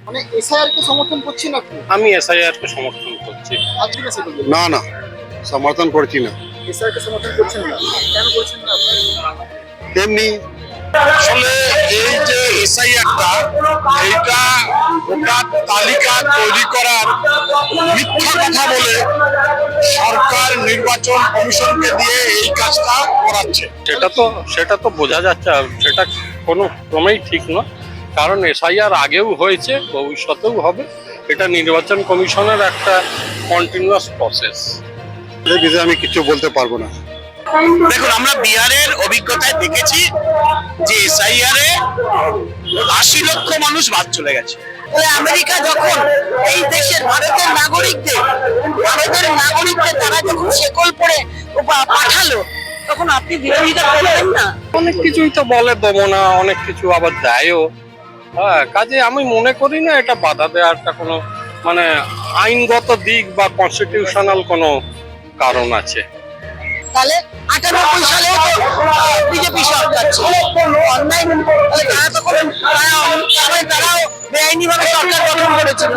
মানে এসআইআর কে সমর্থন করছেন আপনি? আমি এসআইআর কে সমর্থন করছি। আজকে না সেটা বলুন। না না, সমর্থন করছি না। এসআইআর কে সমর্থন করছেন না, কেন করছেন না আপনি? তেমনি আসলে এই যে এসআইআরটা এইটা ভোটার তালিকা তৈরি করার মিথ্যা কথা বলে সরকার নির্বাচন কমিশনকে দিয়ে এই কাজটা করাচ্ছে। সেটা তো বোঝা যাচ্ছে, আর সেটা কোনো ক্রমেই ঠিক নয়। কারণ এসআইআর আগেও হয়েছে, ভবিষ্যতেও হবে। এটা নির্বাচন কমিশনের একটা কন্টিনিউয়াস প্রসেস। এই বিষয়ে আমি কিছু বলতে পারবো না। দেখুন, আমরা বিহারের অভিজ্ঞতায় দেখেছি যে এসআইআর এ ৮০ লক্ষ মানুষ বাদ চলে গেছে। আমেরিকা যখন এই দেশের ভারতের নাগরিকদের তারা যখন শেকল পরে পাঠালো, তখন আপনি বিরোধিতা করবেন না? অনেক কিছুই তো বলে দেবো না, অনেক কিছু আবার দেয়ও। হ্যাঁ, কাজে আমি মনে করি না এটা বাধা দেওয়ারটা কোনো মানে আইনগত দিক বা কনস্টিটিউশনাল কোনো কারণ আছে। তাহলে ৯৮ সালেও তো বিজেপি সরকার ছিল, অন্যায় তারা তখন তারাও বেআইনি ভাবে সরকার গঠন করেছিল।